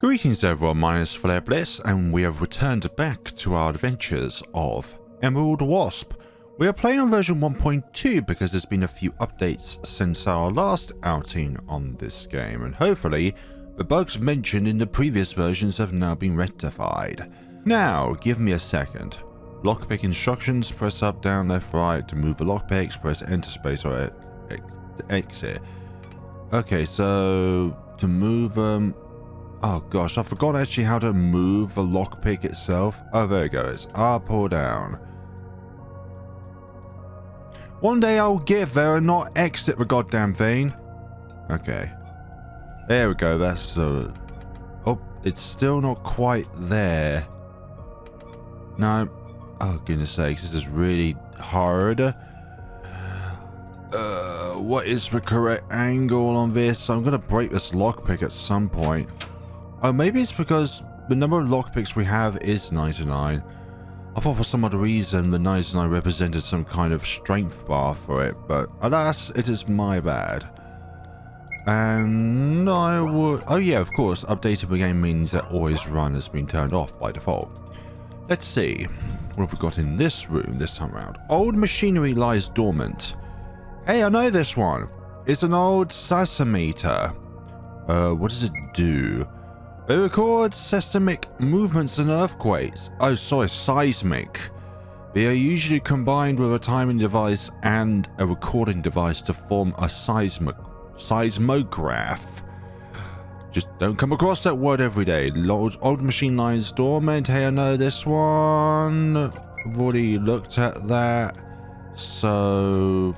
Greetings everyone, my name is Flare Bliss and we have returned back to our adventures of Emerald Wasp. We are playing on version 1.2 because there's been a few updates since our last outing on this game, and hopefully the bugs mentioned in the previous versions have now been rectified. Now, give me a second. Lockpick instructions, press up, down, left, right to move the lockpicks, press enter space or exit. Okay, so to move them... oh gosh, I forgot actually how to move the lockpick itself. Oh, there it goes. Up or down. One day I'll get there and not exit the goddamn thing. Okay. There we go, that's oh, it's still not quite there. No. Oh, goodness sakes, this is really hard. What is the correct angle on this? I'm gonna break this lockpick at some point. Oh, maybe it's because the number of lockpicks we have is 99. I thought for some odd reason the 99 represented some kind of strength bar for it, but alas, it is my bad. And I would... oh yeah, of course, updating the game means that always run has been turned off by default. Let's see, what have we got in this room this time around? Old machinery lies dormant. Hey, I know this one. It's an old seismometer. What does it do? They record seismic movements and earthquakes. Oh, sorry, seismic. They are usually combined with a timing device and a recording device to form a seismograph. Just don't come across that word every day. Old machine lies dormant. Hey, I know this one. I've already looked at that. So...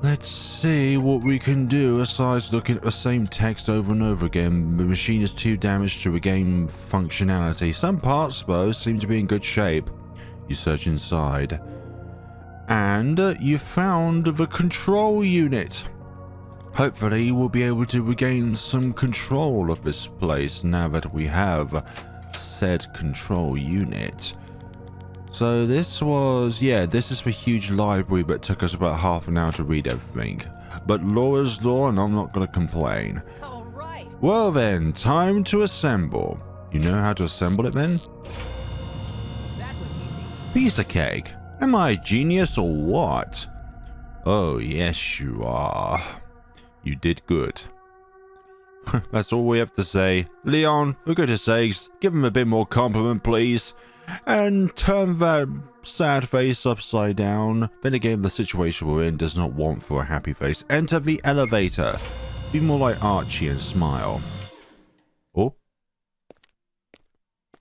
let's see what we can do aside looking at the same text over and over again. The machine is too damaged to regain functionality. Some parts, though, seem to be in good shape. You search inside. And you found the control unit. Hopefully, we'll be able to regain some control of this place now that we have said control unit. So this was, yeah, this is the huge library that took us about half an hour to read everything. But law is law and I'm not going to complain. All right. Well then, time to assemble. You know how to assemble it then? That was easy. Piece of cake. Am I a genius or what? Oh yes you are. You did good. That's all we have to say. Leon, for goodness sakes, give him a bit more compliment please. And turn that sad face upside down. Then again, the situation we're in does not want for a happy face. Enter the elevator. Be more like Archie and smile. Oh.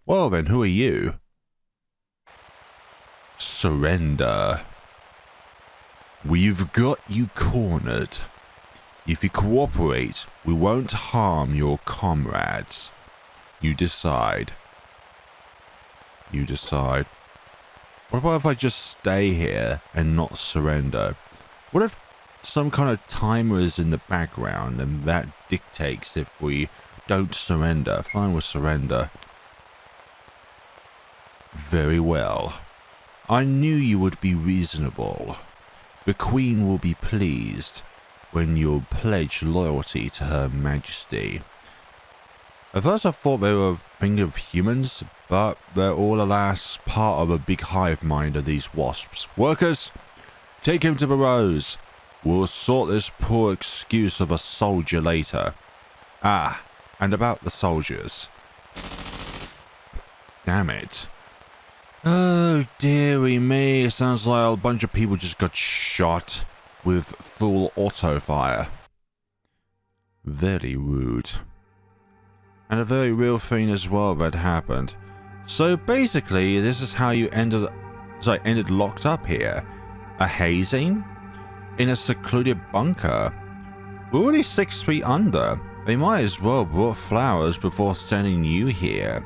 Well then, who are you? Surrender. We've got you cornered. If you cooperate, we won't harm your comrades. You decide. You decide. What about if I just stay here and not surrender? What if some kind of timer is in the background and that dictates if we don't surrender? Fine, we'll surrender. Very well. I knew you would be reasonable. The Queen will be pleased when you'll pledge loyalty to Her Majesty. At first I thought they were thinking of humans, but they're all, alas, part of a big hive mind of these wasps. Workers, take him to the Rose. We'll sort this poor excuse of a soldier later. Ah, and about the soldiers. Damn it. Oh, dearie me. It sounds like a bunch of people just got shot with full auto fire. Very rude. And a very real thing as well that happened. So basically, this is how you ended locked up here. A hazing? In a secluded bunker? We're already 6 feet under. They might as well have brought flowers before sending you here.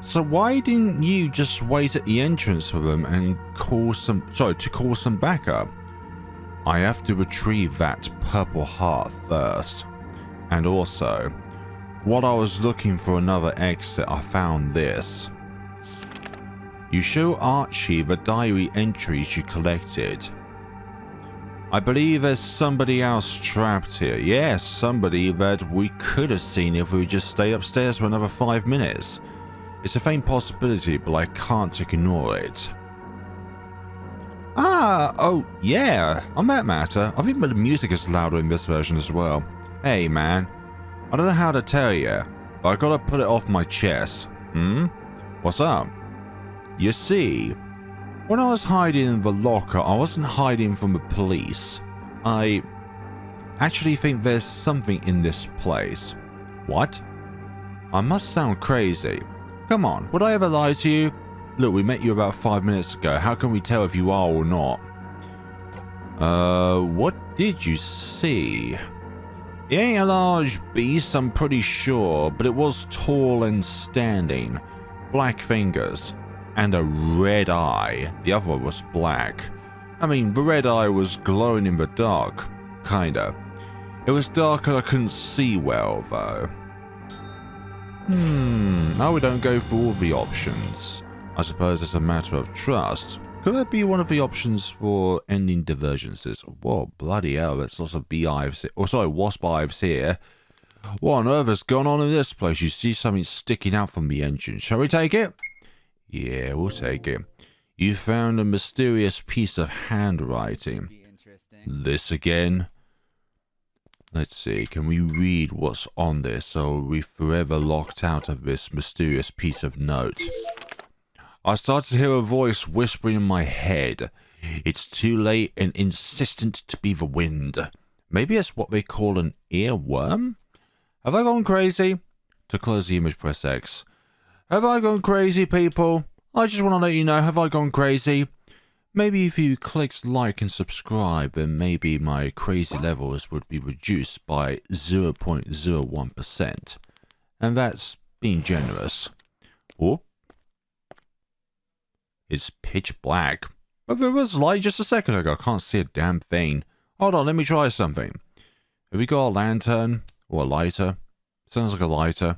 So why didn't you just wait at the entrance for them and call some backup? I have to retrieve that purple heart first. And also, while I was looking for another exit, I found this. You show Archie the diary entries you collected. I believe there's somebody else trapped here. Yes, somebody that we could have seen if we just stayed upstairs for another 5 minutes. It's a faint possibility, but I can't ignore it. Oh, yeah. On that matter, I think the music is louder in this version as well. Hey, man. I don't know how to tell you, but I gotta put it off my chest. What's up? You see, when I was hiding in the locker, I wasn't hiding from the police. I actually think there's something in this place. What? I must sound crazy. Come on, would I ever lie to you? Look, we met you about 5 minutes ago. How can we tell if you are or not? What did you see? It ain't a large beast, I'm pretty sure, but it was tall and standing. Black fingers. And a red eye. The other one was black. I mean, the red eye was glowing in the dark. Kinda. It was dark and I couldn't see well, though. Now we don't go for all the options. I suppose it's a matter of trust. Could that be one of the options for ending divergences? Whoa, bloody hell, there's lots of beehives. Oh, sorry, wasp hives here. What on earth has gone on in this place? You see something sticking out from the engine. Shall we take it? Yeah, we'll take it. You found a mysterious piece of handwriting. This again? Let's see, can we read what's on this, or are we forever locked out of this mysterious piece of note? I started to hear a voice whispering in my head. It's too late and insistent to be the wind. Maybe it's what they call an earworm? Have I gone crazy? To close the image, press X. Have I gone crazy, people? I just want to let you know, have I gone crazy? Maybe if you clicked like and subscribe, then maybe my crazy levels would be reduced by 0.01%. And that's being generous. Whoop. It's pitch black. But there was light just a second ago. I can't see a damn thing. Hold on, let me try something. Have we got a lantern? Or a lighter? Sounds like a lighter.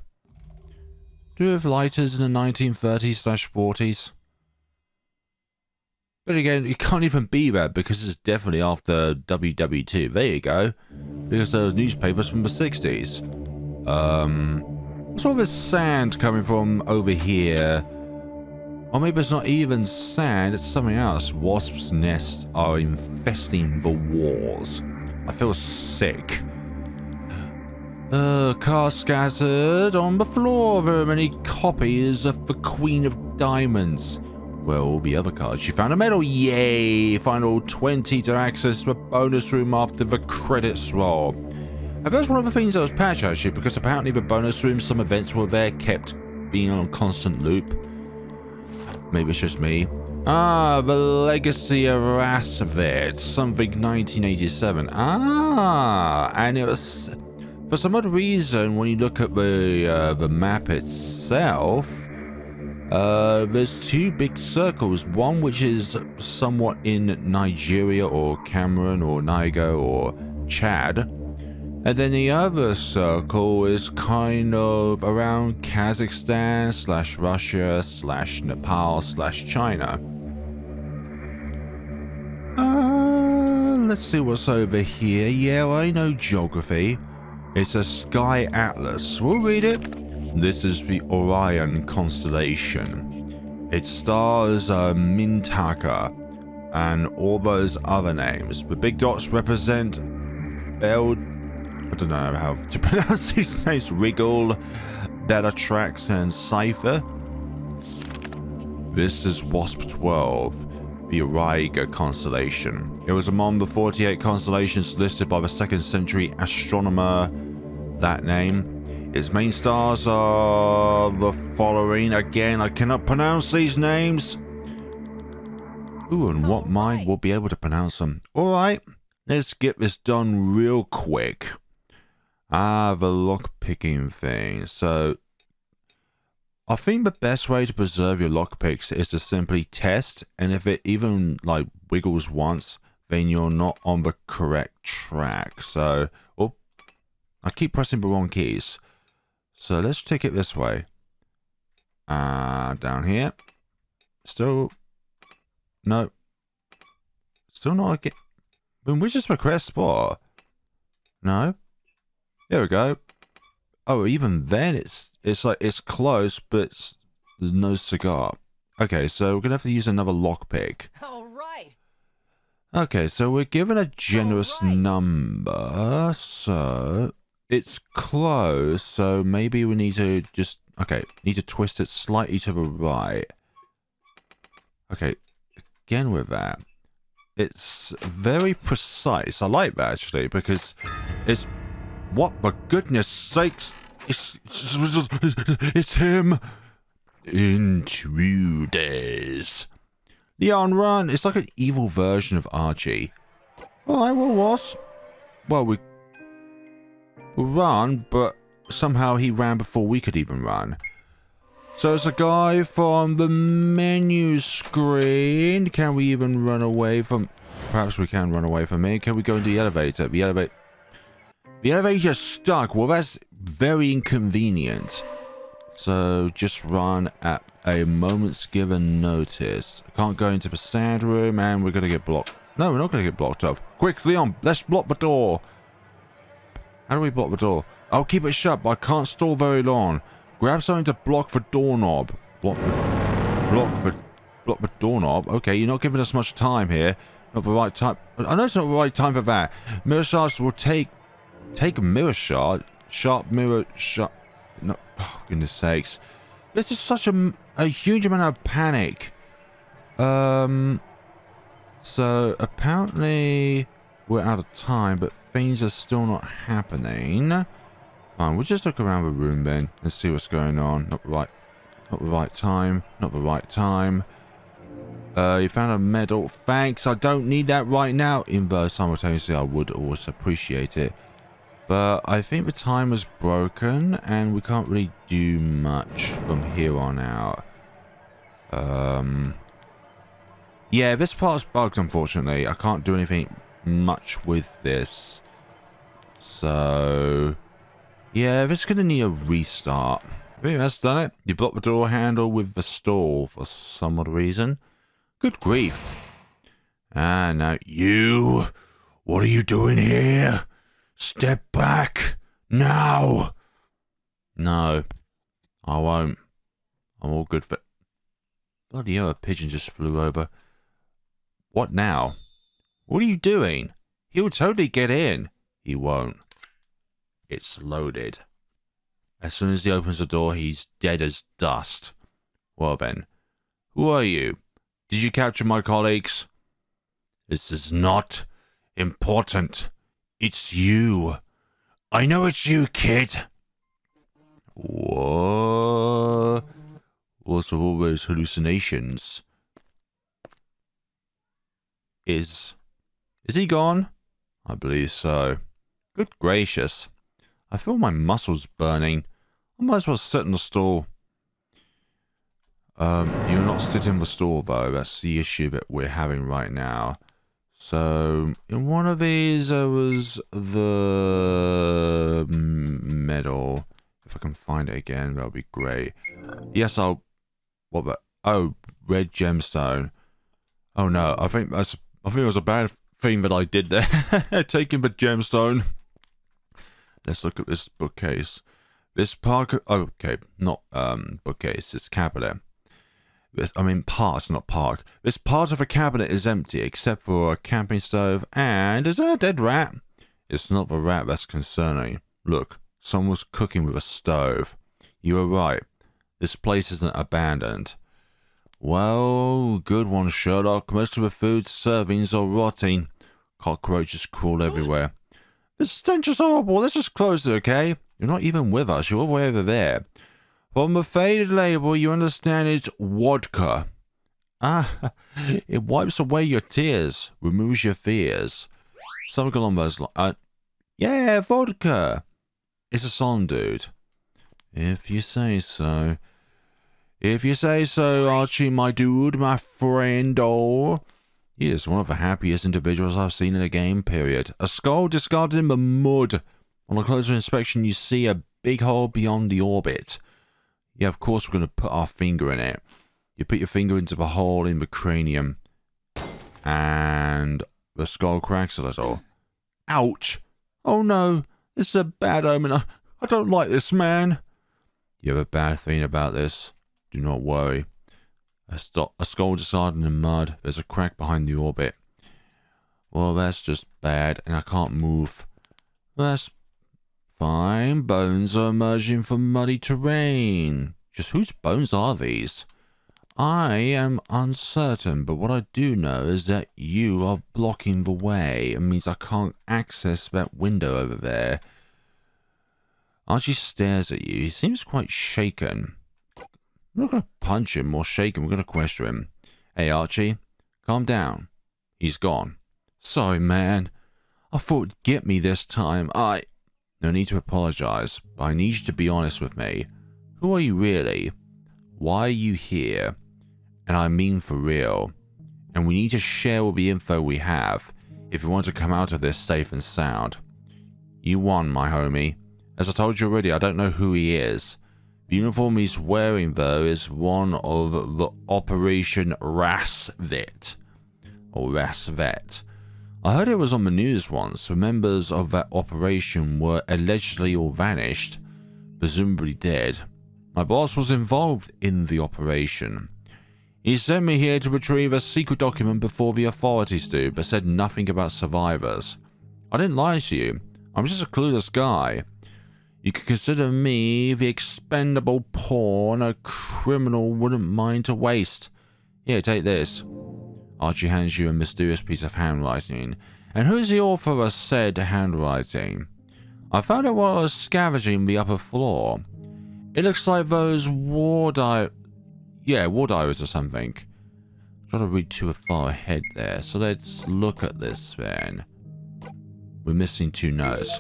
Do we have lighters in the 1930s/40s? But again, it can't even be that because it's definitely after WW2. There you go. Because those newspapers from the 60s. What's all this sand coming from over here? Or maybe it's not even sand, it's something else. Wasps' nests are infesting the walls. I feel sick. Car scattered on the floor. There are many copies of the Queen of Diamonds. Well, all the other cards. You found a medal. Yay! Final 20 to access the bonus room after the credits roll. And that's one of the things that was patched actually, because apparently the bonus room, some events were there, kept being on a constant loop. Maybe it's just me. The Legacy of Rasvet. Something 1987. And it was... For some odd reason, when you look at the map itself, there's two big circles. One which is somewhat in Nigeria or Cameroon or Niger or Chad. And then the other circle is kind of around Kazakhstan / Russia / Nepal / China. Let's see what's over here. Yeah, I know geography. It's a sky atlas. We'll read it. This is the Orion constellation. Its stars are Mintaka and all those other names. The big dots represent I don't know how to pronounce these names. Wriggle, Bellatrax, and Cypher. This is Wasp 12, the Auriga constellation. It was among the 48 constellations listed by the 2nd century astronomer. That name. Its main stars are the following. Again, I cannot pronounce these names. Ooh, and what mind will be able to pronounce them? Alright, let's get this done real quick. The lock-picking thing. So, I think the best way to preserve your lockpicks is to simply test, and if it even, like, wiggles once, then you're not on the correct track. So, I keep pressing the wrong keys. So, let's take it this way. Down here. Still... No. Still not again. I mean, which is my correct spot? No? There we go. Oh, even then it's like it's close, but there's no cigar. Okay, so we're gonna have to use another lockpick. All right. Okay, so we're given a generous number, so it's close, so maybe we need to just, okay, need to twist it slightly to the right. Okay, again with that. It's very precise. I like that, actually, because it's, what for goodness sakes, it's him. Intruders. Leon, run! It's like an evil version of Archie. Alright, well, Wasp. Well, we run, but somehow he ran before we could even run. So it's a guy from the menu screen. Can we even run away from... Perhaps we can run away from me. Can we go into the elevator? The elevator's stuck. Well, that's very inconvenient. So just run at a moment's given notice. I can't go into the sad room and we're going to get blocked. No, we're not going to get blocked off. Quick, Leon, let's block the door. How do we block the door? I'll keep it shut, but I can't stall very long. Grab something to block the doorknob. Block the doorknob? Okay, you're not giving us much time here. Not the right time. I know it's not the right time for that. Mirror shards will take a mirror shard. Sharp mirror shard. No, oh, goodness sakes. This is such a huge amount of panic. So apparently we're out of time, but things are still not happening. Fine, we'll just look around the room then and see what's going on. Not the right time. Not the right time. You found a medal. Thanks, I don't need that right now. Even simultaneously, I would also appreciate it. But I think the time was broken, and we can't really do much from here on out. Yeah, this part's bugged, unfortunately. I can't do anything much with this. So... yeah, this is going to need a restart. I think that's done it. You blocked the door handle with the stall for some odd reason. Good grief. Ah, now you... what are you doing here? Step back. Now. No. I won't. I'm all good for... bloody hell, a pigeon just flew over. What now? What are you doing? He'll totally get in. He won't. It's loaded. As soon as he opens the door, he's dead as dust. Well then, who are you? Did you capture my colleagues? This is not important. It's you. I know it's you, kid. What? What's with all those hallucinations? Is he gone? I believe so. Good gracious. I feel my muscles burning. I might as well sit in the stall. You're not sitting in the stall though. That's the issue that we're having right now. So, in one of these, there was the medal. If I can find it again, that'll be great. Yes, I'll... what the... oh, red gemstone. Oh no, I think it was a bad thing that I did there. Taking the gemstone. Let's look at this bookcase. This part... oh, okay, not bookcase, it's cabinet. I mean part, not park. This part of the cabinet is empty except for a camping stove and... is there a dead rat? It's not the rat that's concerning. Look, someone's cooking with a stove. You were right. This place isn't abandoned. Well, good one, Sherlock. Most of the food servings are rotting. Cockroaches crawl everywhere. This stench is horrible. Let's just close it, okay? You're not even with us. You're all the way over there. From the faded label, you understand it's vodka. Ah, it wipes away your tears, removes your fears. Something along those lines. Yeah, vodka. It's a song, dude. If you say so. If you say so, Archie, my dude, my friend, oh. He is one of the happiest individuals I've seen in a game, period. A skull discarded in the mud. On a closer inspection, you see a big hole beyond the orbit. Yeah, of course we're going to put our finger in it. You put your finger into the hole in the cranium. And The skull cracks a little. Ouch! Oh no! This is a bad omen. I don't like this, man. You have a bad feeling about this. Do not worry. A skull just hardened in mud. There's a crack behind the orbit. Well, that's just bad, and I can't move. That's fine. Bones are emerging from muddy terrain. Just whose bones are these? I am uncertain, but what I do know is that you are blocking the way. It means I can't access that window over there. Archie stares at you. He seems quite shaken. We're not going to punch him or shake him. We're going to question him. Hey, Archie, calm down. He's gone. Sorry, man. I thought it'd get me this time. No need to apologize, but I need you to be honest with me. Who are you really? Why are you here? And I mean for real. And we need to share all the info we have if we want to come out of this safe and sound. You won, my homie. As I told you already, I don't know who he is. The uniform he's wearing, though, is one of the Operation Rasvet. Or Rasvet. I heard it was on the news once. The members of that operation were allegedly all vanished, presumably dead. My boss was involved in the operation. He sent me here to retrieve a secret document before the authorities do, but said nothing about survivors. I didn't lie to you. I'm just a clueless guy. You could consider me the expendable pawn a criminal wouldn't mind to waste. Here, take this. Archie hands you a mysterious piece of handwriting. And who's the author of said handwriting? I found it while I was scavenging the upper floor. It looks like those war diaries or something. I'm trying to read too far ahead there, so let's look at this then. We're missing 2 notes.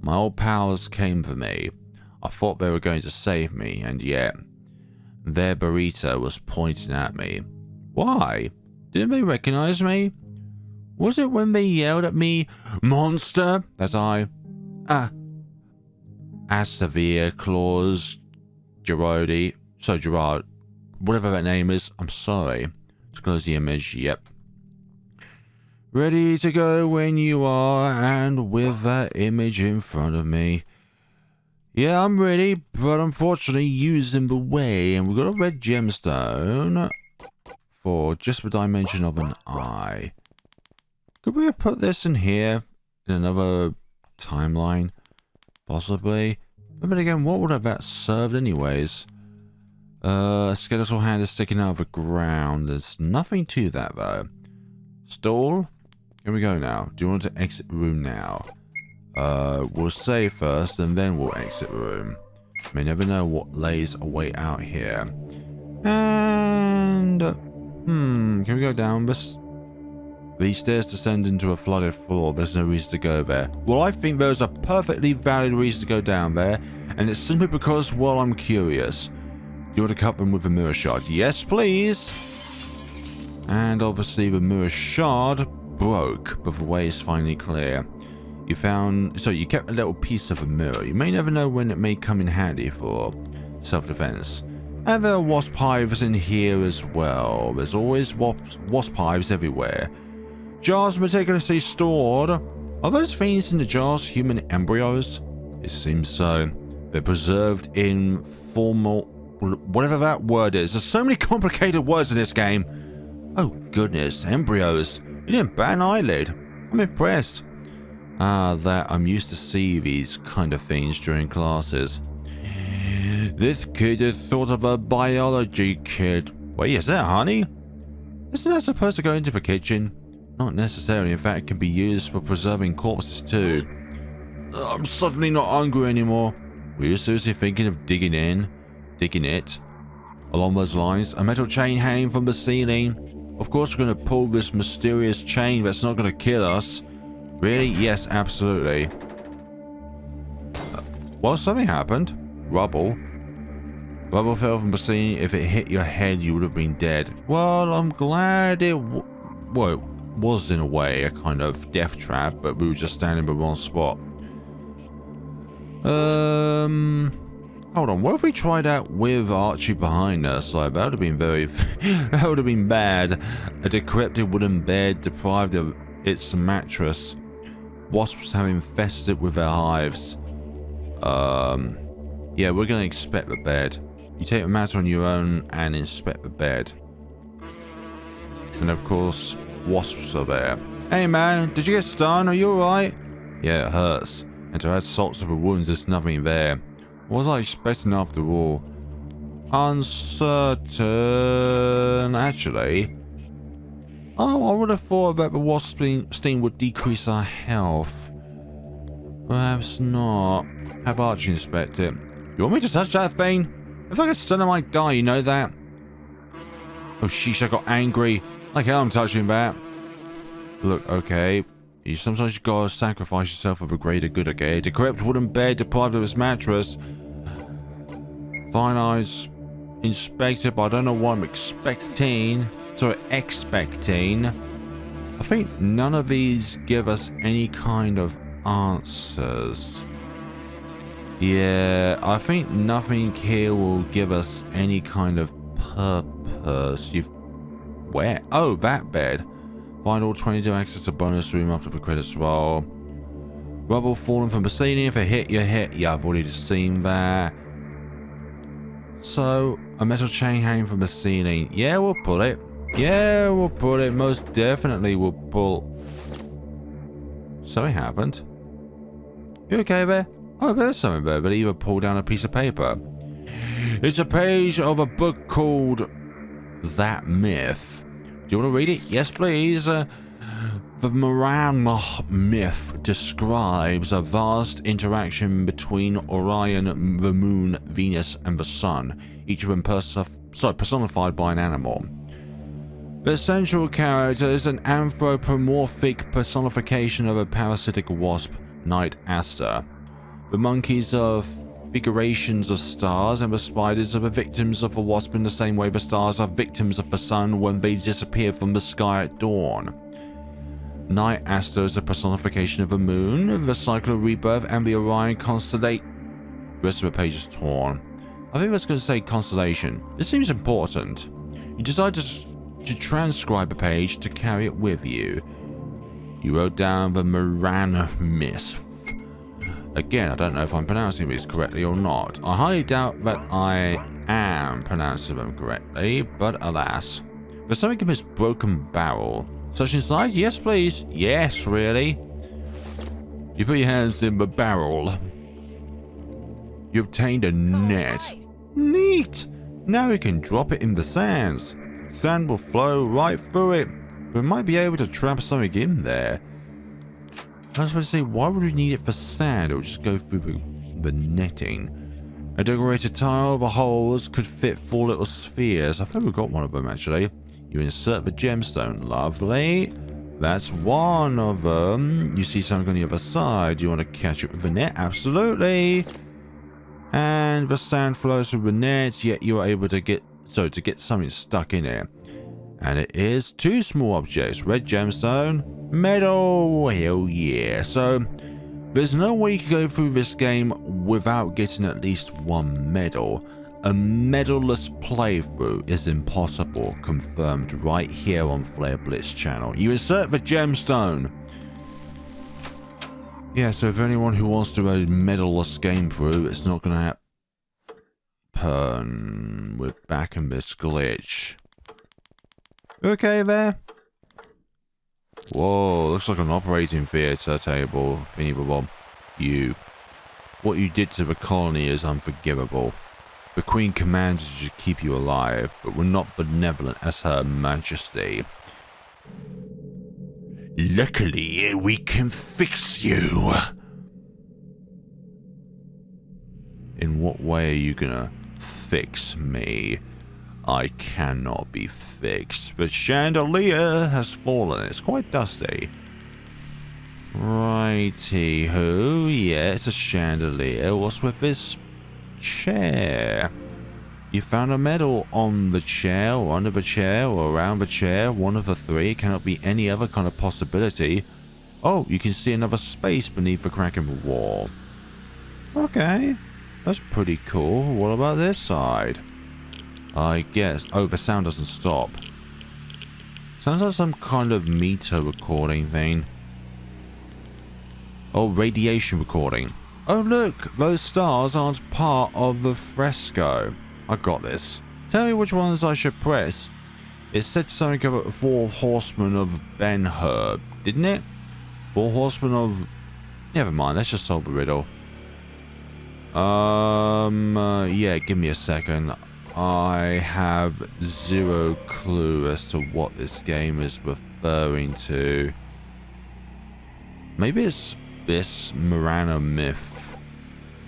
My old pals came for me. I thought they were going to save me, and yet their burrito was pointing at me. Why? Didn't they recognize me? Was it when they yelled at me, "Monster"? As severe claws, Gerard, whatever that name is, I'm sorry. Let's close the image, yep. Ready to go when you are, and with that image in front of me. Yeah, I'm ready, but unfortunately using the way, and we've got a red gemstone for just the dimension of an eye. Could we have put this in here in another timeline? Possibly. But then again, what would have that served anyways? A skeletal hand is sticking out of the ground. There's nothing to that though. Stall? Here we go now. Do you want to exit the room now? We'll save first and then we'll exit the room. May never know what lays away out here. And can we go down this? These stairs descend into a flooded floor. There's no reason to go there. Well, I think there's a perfectly valid reason to go down there, and it's simply because, well, I'm curious. Do you want to cut them with a mirror shard? Yes, please. And obviously the mirror shard broke, but the way is finally clear. You kept a little piece of a mirror. You may never know when it may come in handy for self-defense. And there are wasp hives in here as well. There's always wasp hives everywhere. Jars meticulously stored. Are those things in the jars human embryos? It seems so. They're preserved in formal... whatever that word is. There's so many complicated words in this game. Oh goodness, embryos. You didn't bat an eyelid. I'm impressed. That I'm used to see these kind of things during classes. This kid is sort of a biology kid. Wait, is that honey? Isn't that supposed to go into the kitchen? Not necessarily. In fact, it can be used for preserving corpses too. I'm suddenly not hungry anymore. Were you seriously thinking of digging it? Along those lines, a metal chain hanging from the ceiling. Of course we're going to pull this mysterious chain that's not going to kill us. Really? Yes, absolutely. Well, something happened. Rubble. Rubble fell from the ceiling. If it hit your head, you would have been dead. Well, I'm glad it was in a way a kind of death trap, but we were just standing in the wrong spot. Hold on. What if we tried out with Archie behind us? Like, that would have been bad. A decrepit wooden bed deprived of its mattress. Wasps have infested it with their hives. Yeah, we're gonna inspect the bed. You take the matter on your own and inspect the bed. And of course, wasps are there. Hey man, did you get stung? Are you alright? Yeah, it hurts. And to add salt to the wounds, there's nothing there. What was I expecting after all? Uncertain, actually. Oh, I would have thought that the wasp sting would decrease our health. Perhaps not. Have Archie inspect it. You want me to touch that thing? If I get stunned, I might die, you know that? Oh, sheesh, I got angry. Like hell I'm touching that. Look, okay. You sometimes gotta sacrifice yourself for the greater good, okay? Decrepit wooden bed deprived of its mattress. Fine eyes inspected, but I don't know what I'm expecting. I think none of these give us any kind of answers. Yeah, I think nothing here will give us any kind of purpose. Where? Oh, that bed. Find all 22 access to bonus room after the credits roll. Rubble falling from the ceiling. If it hit, you hit. Yeah, I've already seen that. So, a metal chain hanging from the ceiling. Yeah, we'll pull it. Yeah, we'll pull it. Most definitely we'll pull. Something happened. You okay there? Oh, there's something there, but either pull down a piece of paper. It's a page of a book called That Myth. Do you want to read it? Yes, please. The Moran myth describes a vast interaction between Orion, the Moon, Venus, and the Sun, each of them personified by an animal. The central character is an anthropomorphic personification of a parasitic wasp, Night Aster. The monkeys are figurations of stars, and the spiders are the victims of the wasp in the same way the stars are victims of the sun when they disappear from the sky at dawn. Night Aster is a personification of the moon, the cycle of rebirth, and the Orion constellation. The rest of the page is torn. I think that's going to say constellation. This seems important. You decide to transcribe a page to carry it with you. You wrote down the Moran myth. Again, I don't know if I'm pronouncing these correctly or not. I highly doubt that I am pronouncing them correctly, but alas. There's something in this broken barrel. Search inside? Yes, please. Yes, really. You put your hands in the barrel. You obtained a net. Right. Neat! Now you can drop it in the sands. Sand will flow right through it, but we might be able to trap something in there. I was about to say, why would we need it for sand? It would just go through the netting. A decorated tile, the holes could fit 4 little spheres. I think we've got one of them, actually. You insert the gemstone. Lovely. That's one of them. You see something on the other side. You want to catch it with the net? Absolutely. And the sand flows through the net, yet you are able to get something stuck in it. And it is 2 small objects. Red gemstone, metal, hell yeah. So, there's no way you can go through this game without getting at least 1 medal. A medalless playthrough is impossible, confirmed right here on Flare Blitz channel. You insert the gemstone. Yeah, so if anyone who wants to do a medalless game through, it's not going to happen. We're back in this glitch. You okay there? Whoa, looks like an operating theatre table. What you did to the colony is unforgivable. The Queen commands you to keep you alive, but we're not benevolent as Her Majesty. Luckily, we can fix you. In what way are you gonna fix me? I cannot be fixed. The chandelier has fallen. It's quite dusty. Righty-ho. Yeah, it's a chandelier. What's with this chair? You found a medal on the chair, or under the chair, or around the chair. One of the 3. It cannot be any other kind of possibility. Oh, you can see another space beneath the crack in the wall. Okay. That's pretty cool. What about this side? I guess. Oh, the sound doesn't stop. Sounds like some kind of meter recording thing. Oh, radiation recording. Oh look, those stars aren't part of the fresco. I got this. Tell me which ones I should press. It said something about the 4 horsemen of Ben-Hur, didn't it? 4 horsemen of... Never mind, let's just solve the riddle. Yeah, give me a second. I have 0 clue as to what this game is referring to. Maybe it's this Marana myth,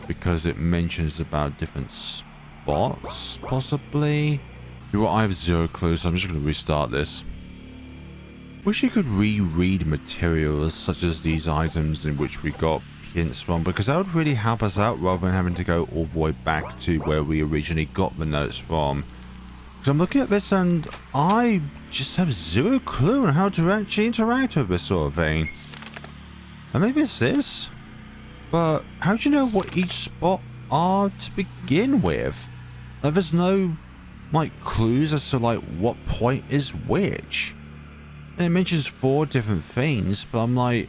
because it mentions about different spots, possibly? You know what, I have 0 clue, so I'm just going to restart this. Wish you could reread materials such as these items in which we got hints from, because that would really help us out rather than having to go all the way back to where we originally got the notes from. Because I'm looking at this and I just have 0 clue on how to actually interact with this sort of thing. And maybe it's this, but how do you know what each spot are to begin with? Like, there's no like clues as to like what point is which. And it mentions 4 different things, but I'm like,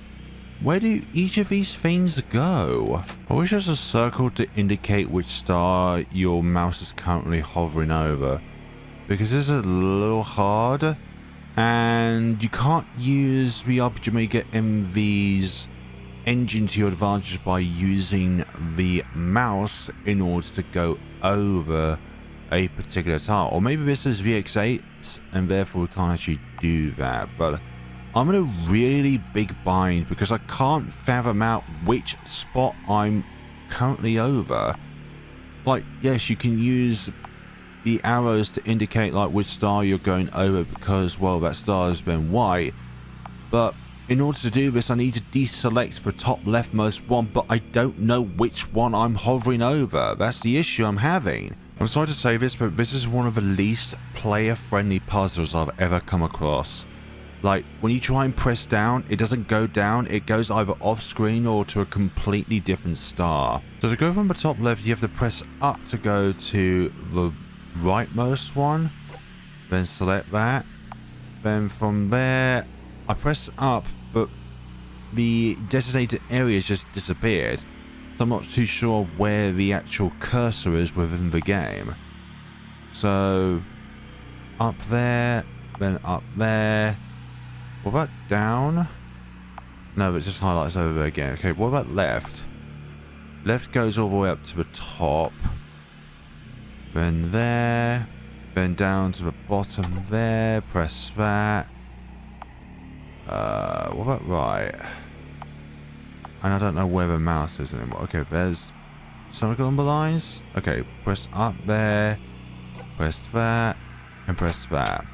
where do each of these things go? I wish there's a circle to indicate which star your mouse is currently hovering over, because this is a little hard, and you can't use the RPG Maker MV's engine to your advantage by using the mouse in order to go over a particular tile. Or maybe this is VX8 and therefore we can't actually do that, but I'm in a really big bind because I can't fathom out which spot I'm currently over. Like, yes, you can use the arrows to indicate like which star you're going over because, well, that star has been white, but in order to do this I need to deselect the top leftmost one, but I don't know which one I'm hovering over. That's the issue I'm having. I'm sorry to say this, but this is one of the least player-friendly puzzles I've ever come across. Like, when you try and press down, it doesn't go down, it goes either off screen or to a completely different star. So to go from the top left, you have to press up to go to the rightmost one, then select that. Then from there, I pressed up, but the designated area just disappeared. So I'm not too sure where the actual cursor is within the game. So, up there, then up there. What about down? No, it just highlights over there again. Okay, what about left? Left goes all the way up to the top. Then there. Then down to the bottom there. Press that. What about right? And I don't know where the mouse is anymore. Okay, there's something along the lines. Okay, press up there. Press that. And press that.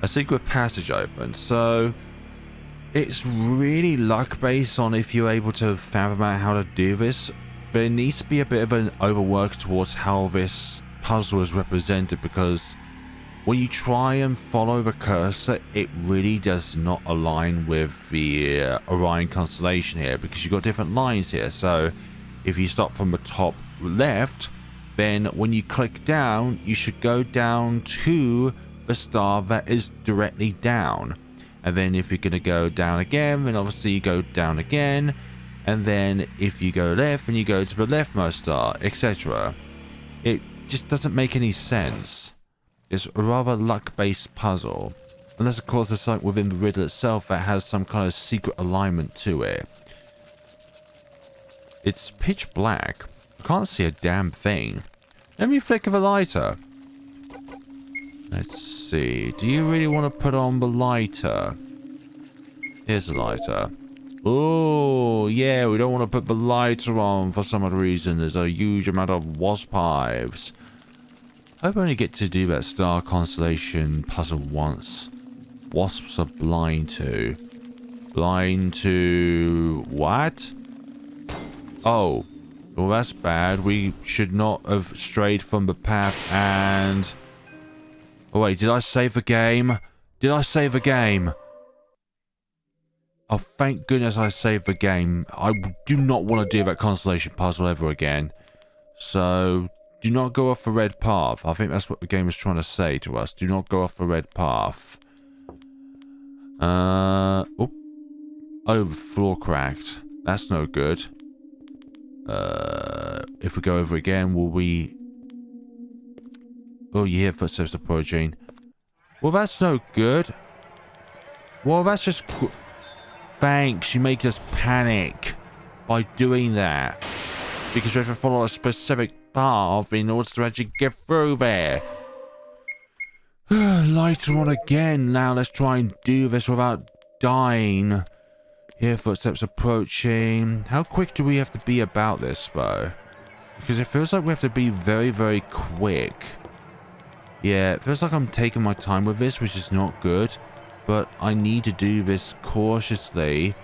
A secret passage opens. So it's really luck based on if you're able to fathom out how to do this. There needs to be a bit of an overwork towards how this puzzle is represented, because when you try and follow the cursor, it really does not align with the Orion constellation here, because you've got different lines here. So if you start from the top left, then when you click down, you should go down to the star that is directly down. And then if you're going to go down again, then obviously you go down again. And then if you go left, then you go to the leftmost star, etc. It just doesn't make any sense. It's a rather luck-based puzzle. Unless, of course, there's something within the riddle itself that has some kind of secret alignment to it. It's pitch black. I can't see a damn thing. Let me flicker the lighter. Let's see. Do you really want to put on the lighter? Here's the lighter. Oh, yeah, we don't want to put the lighter on for some other reason. There's a huge amount of wasp hives. I hope I only get to do that star constellation puzzle once. Wasps are blind to. Blind to what? Oh. Well, that's bad. We should not have strayed from the path and... Oh, wait, did I save the game? Did I save the game? Oh, thank goodness I saved the game. I do not want to do that constellation puzzle ever again. So... do not go off the red path. I think that's what the game is trying to say to us. Do not go off the red path. Oh, the floor cracked. That's no good. If we go over again, will we... Oh, you hear footsteps approaching. Well, that's no good. Well, that's just... Thanks, you make us panic by doing that. Because we have to follow a specific path in order to actually get through there. Lighter on again. Now let's try and do this without dying. Hear footsteps approaching. How quick do we have to be about this, though? Because it feels like we have to be very, very quick. Yeah, it feels like I'm taking my time with this, which is not good. But I need to do this cautiously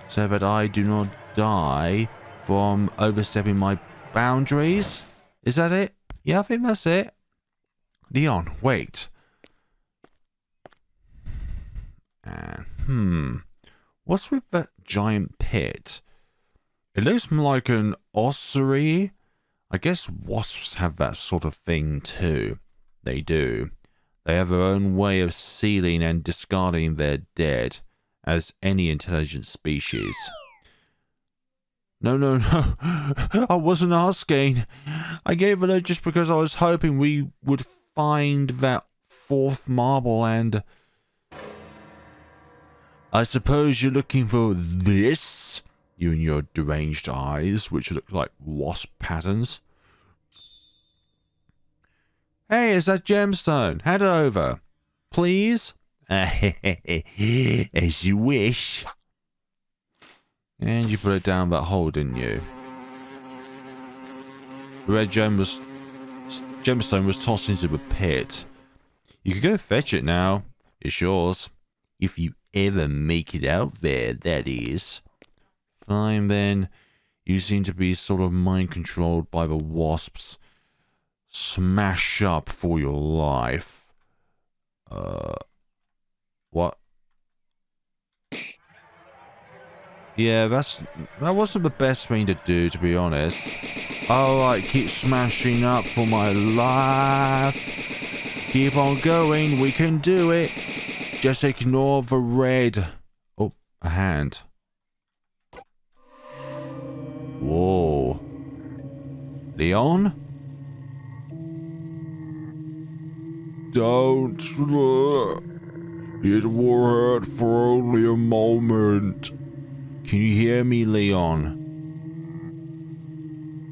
so that I do not die from overstepping my boundaries. Is that it? Yeah, I think that's it. Leon, wait. And, what's with that giant pit? It looks like an ossuary. I guess wasps have that sort of thing too. They do. They have their own way of sealing and discarding their dead, as any intelligent species. No. I wasn't asking. I gave it just because I was hoping we would find that fourth marble and... I suppose you're looking for this? You and your deranged eyes, which look like wasp patterns. Hey, it's that gemstone. Hand it over. Please? As you wish. And you put it down that hole, didn't you? The red gemstone was tossed into the pit. You can go fetch it now. It's yours. If you ever make it out there, that is. Fine then. You seem to be sort of mind controlled by the wasps. Smash up for your life. What? Yeah, that wasn't the best thing to do, to be honest. Alright, keep smashing up for my life. Keep on going, we can do it. Just ignore the red. Oh, a hand. Whoa. Leon? Don't look. It will hurt for only a moment. Can you hear me, Leon?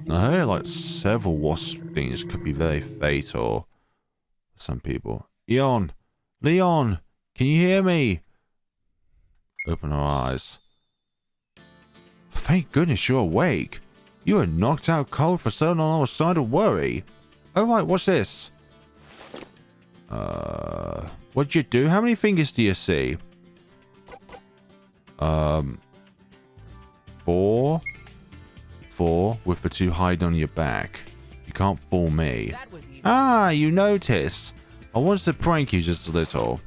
I heard like several wasp things could be very fatal for some people. Leon! Can you hear me? Open her eyes. Thank goodness you're awake. You were knocked out cold for so long I was starting to worry. Alright, what's this? What'd you do? How many fingers do you see? 4 with the 2 hiding on your back. You can't fool me. Ah, you noticed. I wanted to prank you just a little.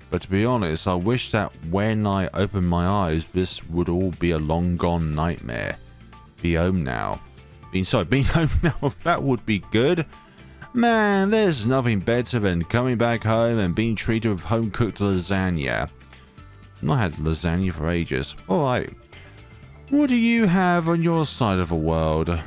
But to be honest, I wish that when I open my eyes, this would all be a long gone nightmare. Be home now. Being home now, that would be good. Man, there's nothing better than coming back home and being treated with home-cooked lasagna. I've not had lasagna for ages. Alright. What do you have on your side of the world?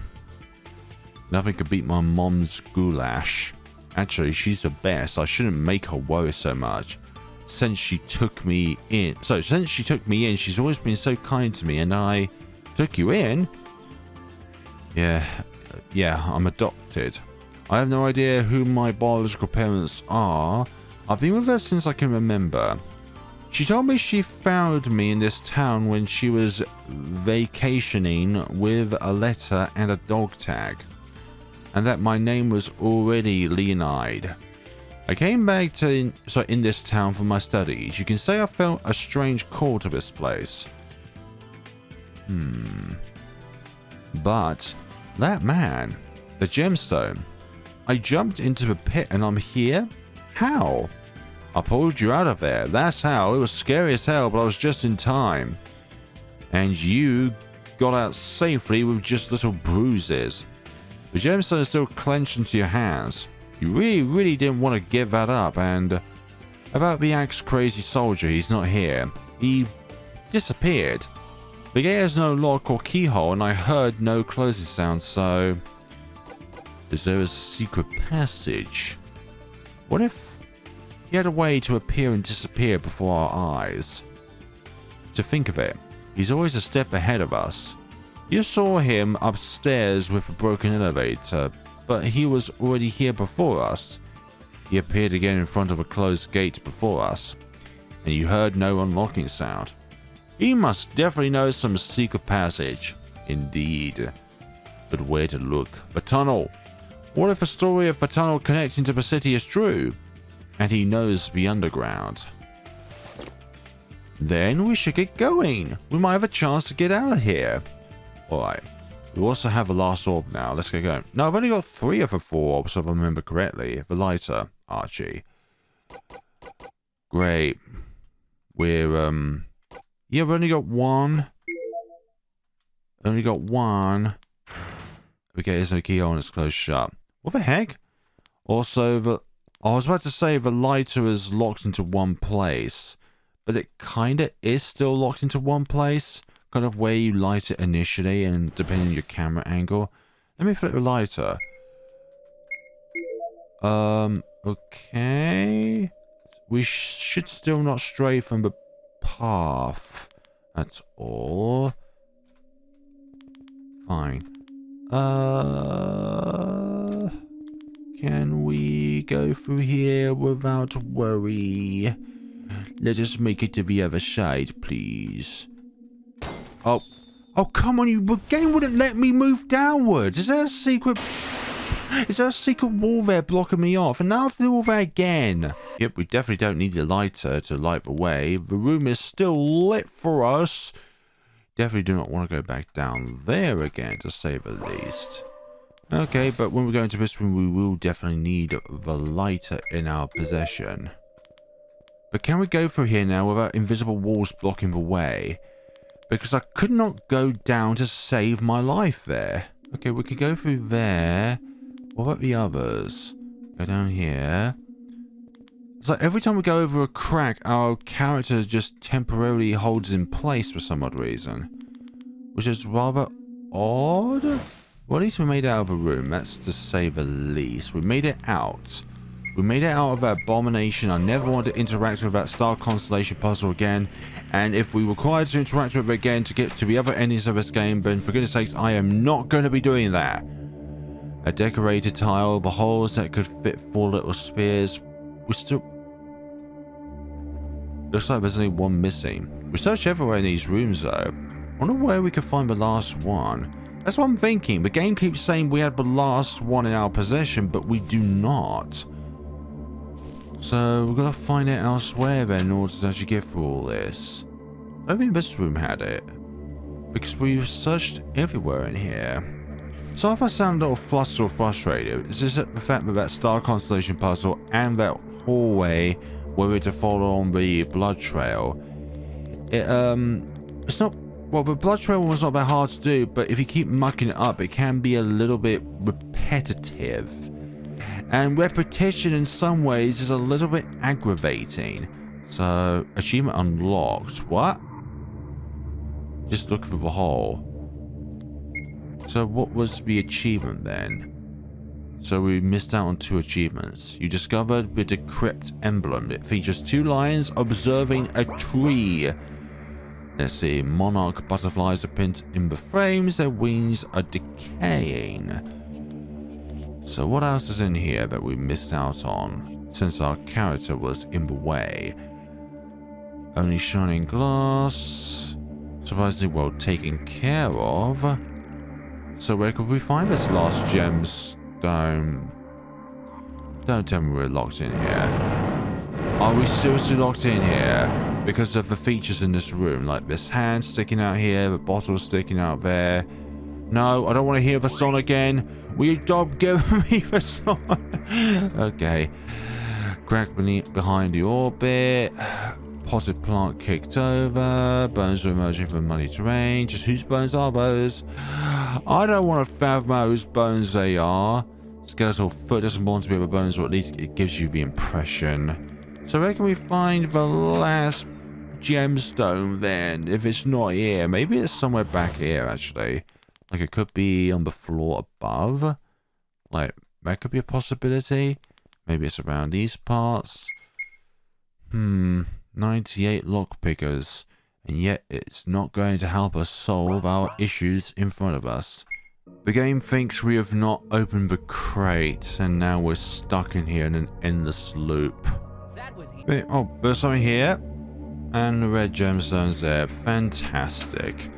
Nothing could beat my mom's goulash. Actually, she's the best. I shouldn't make her worry so much. Since she took me in, she's always been so kind to me, and I took you in? Yeah, I'm adopted. I have no idea who my biological parents are. I've been with her since I can remember. She told me she found me in this town when she was vacationing with a letter and a dog tag, and that my name was already Leonide. I came back in this town for my studies. You can say I felt a strange call to this place. But that man, the gemstone, I jumped into the pit and I'm here? How? I pulled you out of there. That's how. It was scary as hell, but I was just in time. And you got out safely with just little bruises. The gemstone is still clenched into your hands. You really didn't want to give that up, and About the axe crazy soldier, he's not here. He disappeared. The gate has no lock or keyhole, and I heard no closing sound, so... Is there a secret passage? What if he had a way to appear and disappear before our eyes? To think of it, he's always a step ahead of us. You saw him upstairs with a broken elevator, but he was already here before us. He appeared again in front of a closed gate before us, and you heard no unlocking sound. He must definitely know some secret passage. Indeed. But where to look? The tunnel. What if the story of the tunnel connecting to the city is true, and he knows the underground? Then we should get going. We might have a chance to get out of here. Alright. We also have the last orb now. Let's get going. No, I've only got 3 of the 4 orbs, if I remember correctly. The lighter, Archie. Great. We're, yeah, we've only got 1. Only got 1. Okay, there's no keyhole and it's closed shut. What the heck? Also, I was about to say the lighter is locked into one place, but it kinda is still locked into one place. Kind of where you light it initially and depending on your camera angle. Let me flip the lighter. Okay. We should still not stray from the path at all. Fine. Can we go through here without worry? Let us make it to the other side, please. Oh. Oh, come on, the game wouldn't let me move downwards. Is there a secret wall there blocking me off? And now I have to do all that again. Yep, we definitely don't need a lighter to light the way. The room is still lit for us. Definitely do not want to go back down there again, to say the least. Okay, but when we go into this room, we will definitely need the lighter in our possession. But can we go through here now without invisible walls blocking the way? Because I could not go down to save my life there. Okay, we can go through there. What about the others? Go down here. It's like every time we go over a crack, our character just temporarily holds in place for some odd reason. Which is rather odd. Well, at least we made it out of a room. That's to say the least. We made it out. We made it out of that abomination. I never want to interact with that star constellation puzzle again. And if we required to interact with it again to get to the other endings of this game, then for goodness sakes, I am not going to be doing that. A decorated tile, the holes that could fit 4 little spears. We still... Looks like there's only one missing. We searched everywhere in these rooms though. I wonder where we could find the last one. That's what I'm thinking. The game keeps saying we had the last one in our possession, but we do not. So we're gonna find it elsewhere then in order to actually get through all this. I don't think this room had it, because we've searched everywhere in here. So if I sound a little flustered or frustrated, it's just the fact that that star constellation puzzle and that hallway where we're to follow on the blood trail. It's not... Well, the blood trail was not that hard to do, but if you keep mucking it up, it can be a little bit repetitive. And repetition in some ways is a little bit aggravating. So, achievement unlocked. What? Just look for the hole. So what was the achievement then? So we missed out on 2 achievements. You discovered the decrypt emblem. It features 2 lions observing a tree. Let's see. Monarch butterflies are pinned in the frames. Their wings are decaying. So what else is in here that we missed out on, since our character was in the way? Only shining glass. Surprisingly well taken care of. So where could we find this last gemstone? Don't tell me we're locked in here. Are we seriously locked in here? Because of the features in this room, like this hand sticking out here, the bottle sticking out there. No, I don't want to hear the song again. Will you stop giving me the song? Okay. Crack behind the orbit. Potted plant kicked over. Bones are emerging from muddy terrain. Just whose bones are those? I don't want to fathom out whose bones they are. Skeletal foot doesn't belong to be the bones, or at least it gives you the impression. So where can we find the last gemstone then? If it's not here, maybe it's somewhere back here actually. Like it could be on the floor above. Like that could be a possibility. Maybe it's around these parts. 98 lockpickers. And yet it's not going to help us solve our issues in front of us. The game thinks we have not opened the crate, and now we're stuck in here in an endless loop. That was easy. Wait, oh, there's something here. And the red gemstones there. Fantastic.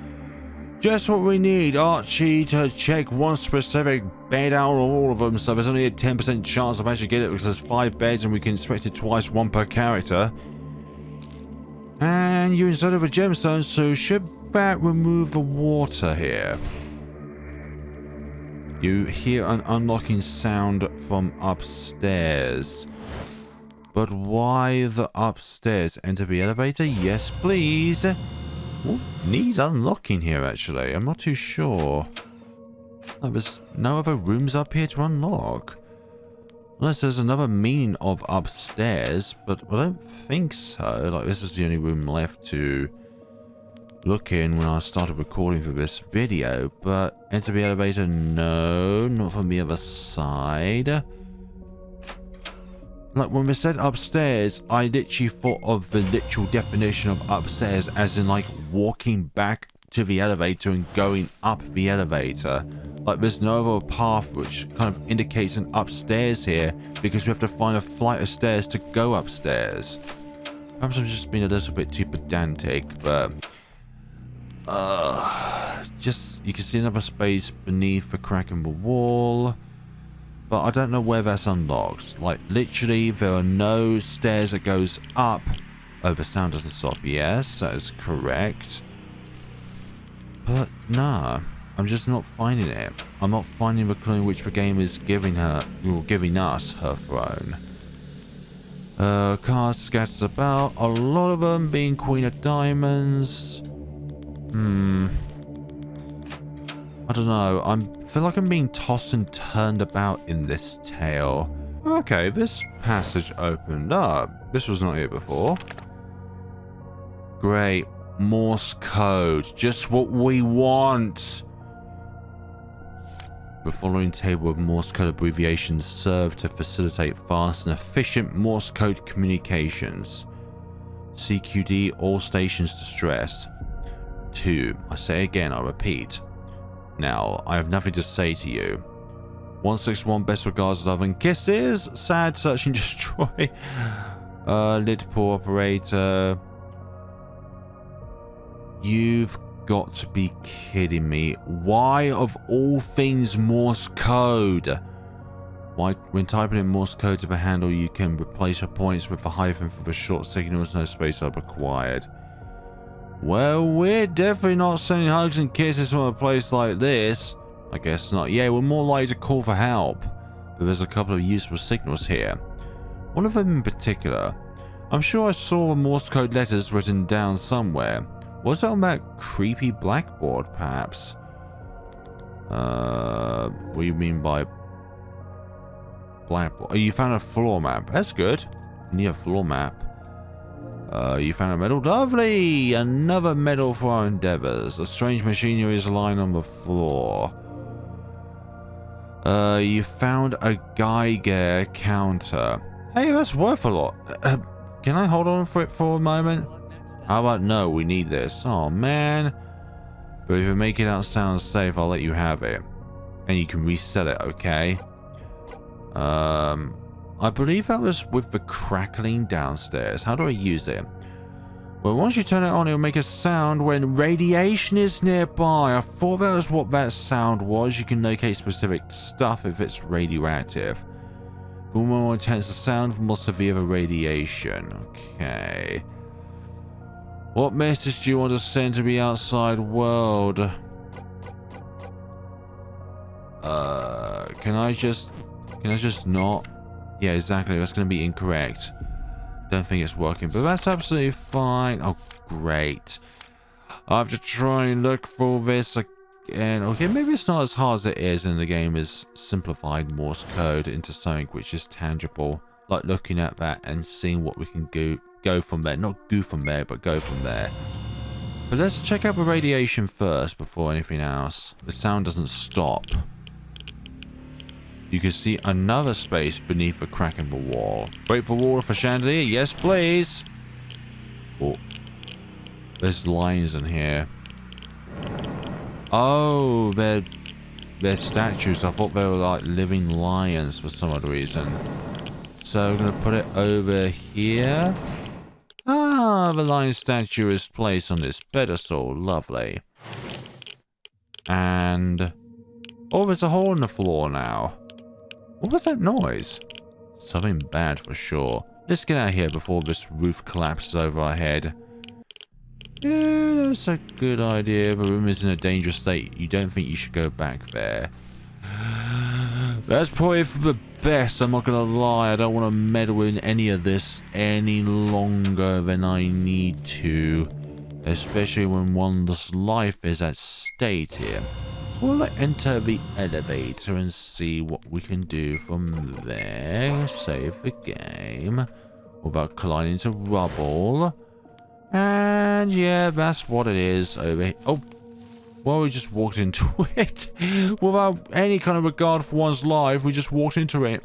Just what we need, Archie, to check one specific bed out of all of them, so there's only a 10% chance of actually getting it because there's 5 beds and we can inspect it twice, 1 per character. And you inserted the gemstones, so should that remove the water here? You hear an unlocking sound from upstairs. But why the upstairs? Enter the elevator? Yes, please. Ooh, needs unlocking here, actually. I'm not too sure. There's no other rooms up here to unlock. Unless there's another meaning of upstairs, but I don't think so. Like, this is the only room left to look in when I started recording for this video. But enter the elevator? No, not from the other side. Like, when we said upstairs, I literally thought of the literal definition of upstairs as in, like, walking back to the elevator and going up the elevator. Like, there's no other path which kind of indicates an upstairs here because we have to find a flight of stairs to go upstairs. Perhaps I'm just being a little bit too pedantic, but... just, you can see another space beneath the crack in the wall. But I don't know where that's unlocked. Like, literally, there are no stairs that goes up. Oh, the sound doesn't stop. Yes, that is correct. But, nah. I'm just not finding it. I'm not finding the clue in which the game is giving her, or giving us her throne. Cards scattered about. A lot of them being Queen of Diamonds. I don't know. I feel like I'm being tossed and turned about in this tale. Okay, this passage opened up. This was not here before. Great. Morse code. Just what we want. The following table of Morse code abbreviations serve to facilitate fast and efficient Morse code communications. CQD, all stations distressed. 2. I say again, I repeat. Now, I have nothing to say to you. 161, best regards, love and kisses. Sad, search and destroy. Lid pull operator. You've got to be kidding me. Why, of all things, Morse code? Why, when typing in Morse code to the handle, you can replace your points with a hyphen for the short signals. No space are required. Well, we're definitely not sending hugs and kisses from a place like this. I guess not. Yeah, we're more likely to call for help. But there's a couple of useful signals here. One of them in particular. I'm sure I saw the Morse code letters written down somewhere. Was it on that creepy blackboard, perhaps? What do you mean by blackboard? Oh, you found a floor map. That's good. You need a floor map. You found a medal. Lovely! Another medal for our endeavors. A strange machinery is lying on the floor. You found a Geiger counter. Hey, that's worth a lot. Can I hold on for it for a moment? How about no? We need this. Oh, man. But if you make it out sound safe, I'll let you have it. And you can reset it, okay? I believe that was with the crackling downstairs. How do I use it? Well, once you turn it on, it'll make a sound when radiation is nearby. I thought that was what that sound was. You can locate specific stuff if it's radioactive. The more intense the sound, the more severe the radiation. Okay. What message do you want to send to the outside world? Can I just not? Yeah, exactly. That's going to be incorrect. Don't think it's working, but that's absolutely fine. Oh, great. I have to try and look for this again. Okay, maybe it's not as hard as it is, and the game has simplified Morse code into something which is tangible, like looking at that and seeing what we can go from there. Not go from there, but go from there. But let's check out the radiation first before anything else. The sound doesn't stop. You can see another space beneath a crack in the wall. Wait for water for chandelier. Yes, please. Oh, there's lions in here. Oh, they're statues. I thought they were like living lions for some odd reason. So we're going to put it over here. Ah, the lion statue is placed on this pedestal. Lovely. And... oh, there's a hole in the floor now. What was that noise? Something bad for sure. Let's get out of here before this roof collapses over our head. Yeah, that's a good idea. The room is in a dangerous state. You don't think you should go back there. That's probably for the best. I'm not gonna lie. I don't want to meddle in any of this any longer than I need to. Especially when one's life is at stake here. We'll enter the elevator and see what we can do from there. Save the game without colliding into rubble. And yeah, that's what it is over here. Oh, well, we just walked into it without any kind of regard for one's life. We just walked into it.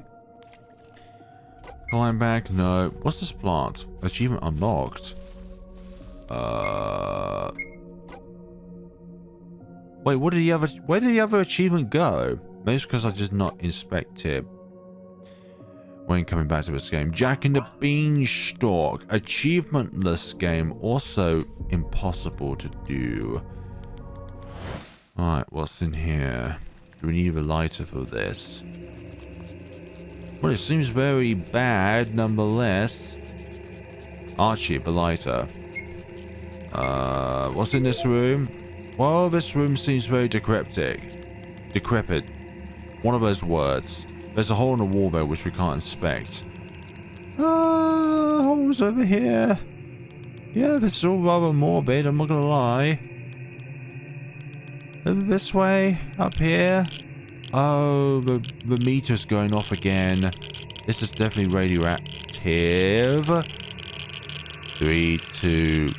Climb back? No. What's this plant? Achievement unlocked. Wait, where did the other achievement go? Maybe it's because I just not inspected when coming back to this game. Jack and the Beanstalk. Achievementless game. Also impossible to do. Alright, what's in here? Do we need a lighter for this? Well, it seems very bad nonetheless. Archie, the lighter. What's in this room? Well, this room seems very decrepit. One of those words. There's a hole in the wall there which we can't inspect. Holes over here. Yeah, this is all rather morbid, I'm not gonna lie. This way, up here. Oh, the meter's going off again. This is definitely radioactive. 3, 2,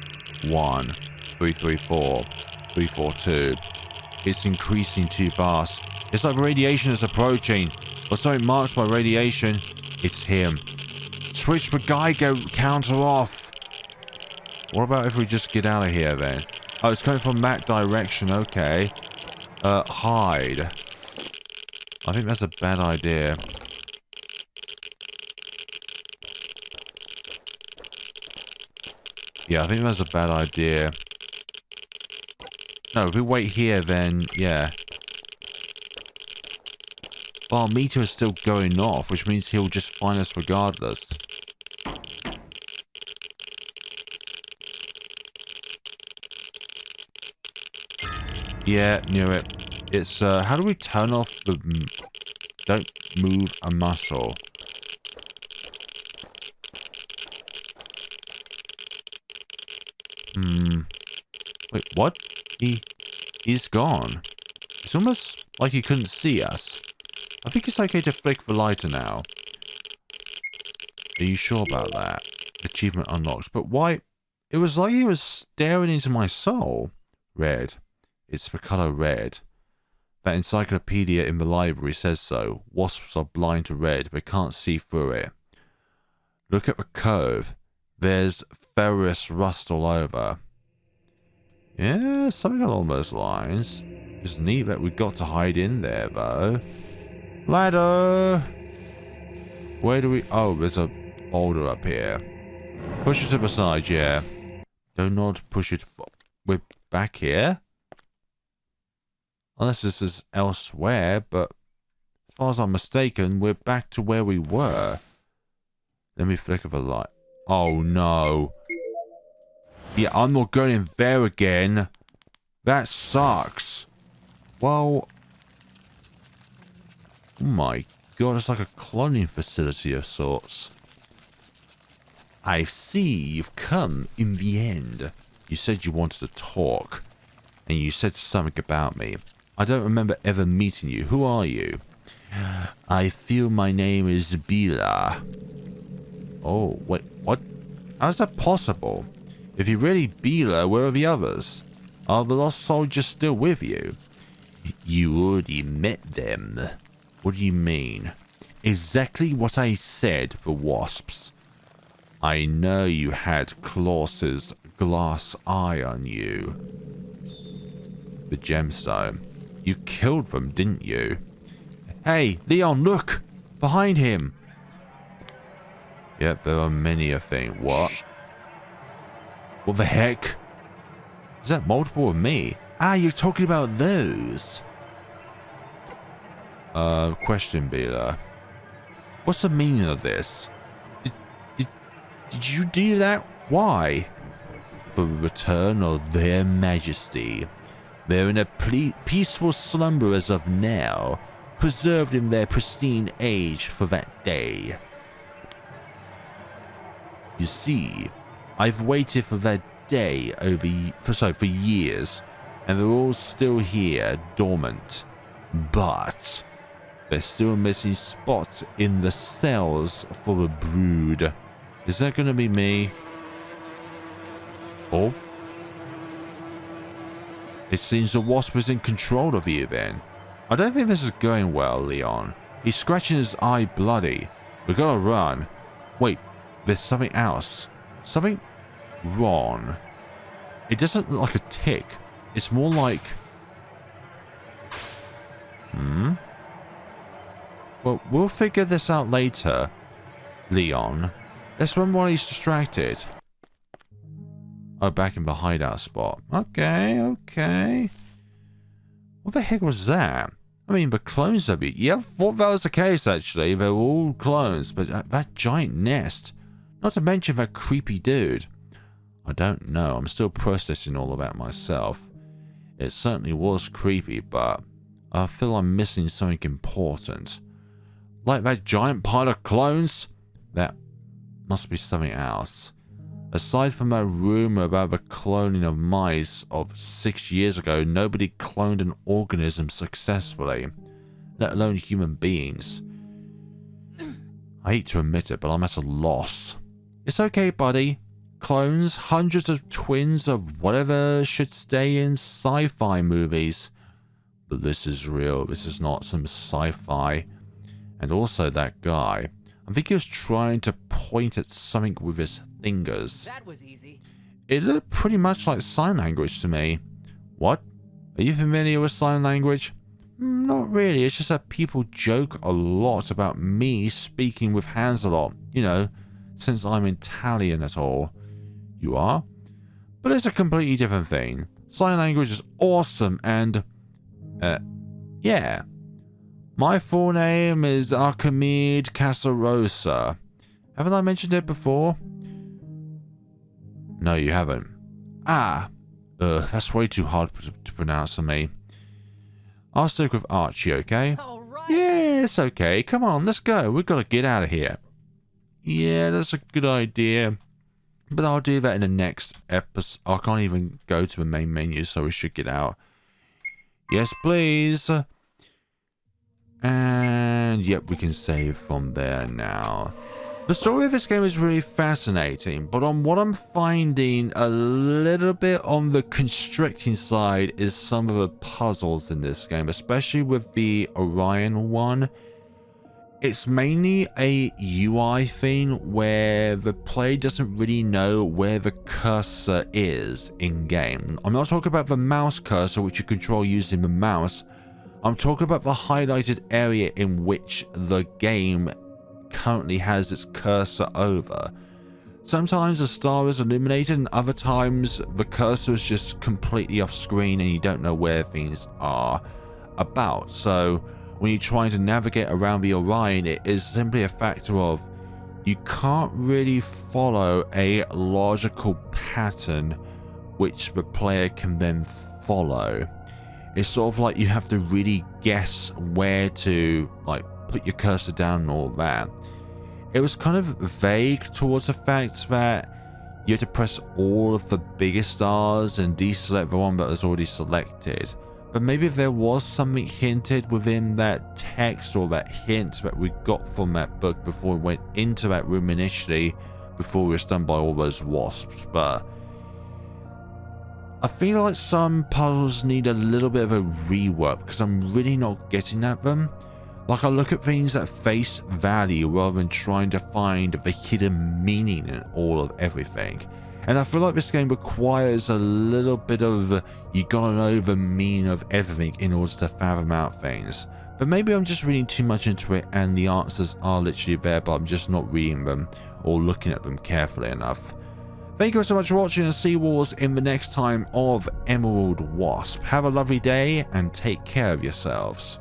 1. 3, 3, 4. 3, 4, 2. It's increasing too fast. It's like radiation is approaching. Or something marked by radiation. It's him. Switch the Geiger counter off. What about if we just get out of here then? Oh, it's coming from that direction. Okay. Hide. I think that's a bad idea. Yeah, I think that's a bad idea. No, if we wait here, then, yeah. Well, our meter is still going off, which means he'll just find us regardless. Yeah, knew it. It's, how do we turn off the... Don't move a muscle. Wait, what? He's gone. It's almost like he couldn't see us. I think it's okay to flick the lighter now. Are you sure about that? Achievement unlocked. But why? It was like he was staring into my soul. Red. It's the color red. That encyclopedia in the library says so. Wasps are blind to red, but can't see through it. Look at the cove. There's ferrous rust all over. Yeah, something along those lines. It's neat that we got to hide in there, though. Ladder! Where do we... Oh, there's a boulder up here. Push it to the side, yeah. Do not push it... We're back here? Unless this is elsewhere, but... As far as I'm mistaken, we're back to where we were. Let me flicker the light. Oh, no. Yeah, I'm not going in there again. That sucks. Well... Oh my god, it's like a cloning facility of sorts. I see you've come in the end. You said you wanted to talk. And you said something about me. I don't remember ever meeting you. Who are you? I feel my name is Bila. Oh, wait, what? How's that possible? If you really be there, where are the others? Are the lost soldiers still with you? You already met them. What do you mean? Exactly what I said, the Wasps. I know you had Klaus's glass eye on you. The gemstone. You killed them, didn't you? Hey, Leon, look! Behind him! Yep, there are many a thing. What? What the heck? Is that multiple of me? Ah, you're talking about those. Question, Bela. What's the meaning of this? Did you do that? Why? For the return of their majesty. They're in a peaceful slumber as of now, preserved in their pristine age for that day. You see, I've waited for that day for years, and they're all still here, dormant. But there's still missing spots in the cells for the brood. Is that going to be me? Oh. It seems the Wasp is in control of you then. I don't think this is going well, Leon. He's scratching his eye bloody. We gotta run. Wait, there's something else. Something wrong. It doesn't look like a tick. It's more like... Well, we'll figure this out later, Leon. Let's run while he's distracted. Oh, back in the hideout spot. Okay, okay. What the heck was that? I mean, the clones of it. Yeah, I thought that was the case, actually. They're all clones, but that giant nest. Not to mention that creepy dude. I don't know. I'm still processing all of that myself. It certainly was creepy, but I feel I'm missing something important. Like that giant pile of clones? That must be something else. Aside from that rumor about the cloning of mice of 6 years ago, nobody cloned an organism successfully, let alone human beings. I hate to admit it, but I'm at a loss. It's okay, buddy. Clones, hundreds of twins of whatever should stay in sci-fi movies. But this is real. This is not some sci-fi. And also that guy. I think he was trying to point at something with his fingers. That was easy. It looked pretty much like sign language to me. What? Are you familiar with sign language? Not really. It's just that people joke a lot about me speaking with hands a lot. You know, since I'm Italian at all. You are? But it's a completely different thing. Sign language is awesome and... yeah. My full name is Archimede Casarosa. Haven't I mentioned it before? No, you haven't. Ah. That's way too hard to pronounce for me. I'll stick with Archie, okay? All right. Yeah, it's okay. Come on, let's go. We've got to get out of here. Yeah, that's a good idea. But I'll do that in the next episode. I can't even go to the main menu, so we should get out. Yes, please. And yep, we can save from there now. The story of this game is really fascinating, but on what I'm finding a little bit on the constricting side is some of the puzzles in this game, especially with the Orion one. It's mainly a UI thing where the player doesn't really know where the cursor is in-game. I'm not talking about the mouse cursor, which you control using the mouse. I'm talking about the highlighted area in which the game currently has its cursor over. Sometimes the star is illuminated and other times the cursor is just completely off screen and you don't know where things are about. So when you're trying to navigate around the Orion, it is simply a factor of you can't really follow a logical pattern which the player can then follow. It's sort of like you have to really guess where to like put your cursor down and all that. It was kind of vague towards the fact that you had to press all of the bigger stars and deselect the one that was already selected. but maybe there was something hinted within that text or that hint that we got from that book before we went into that room initially, before we were stunned by all those wasps. But I feel like some puzzles need a little bit of a rework because I'm really not getting at them. Like, I look at things at face value rather than trying to find the hidden meaning in all of everything. And I feel like this game requires a little bit of, you gotta know the meaning of everything in order to fathom out things. But maybe I'm just reading too much into it and the answers are literally there, but I'm just not reading them or looking at them carefully enough. Thank you so much for watching, and see you all in the next time of Emerald Wasp. Have a lovely day and take care of yourselves.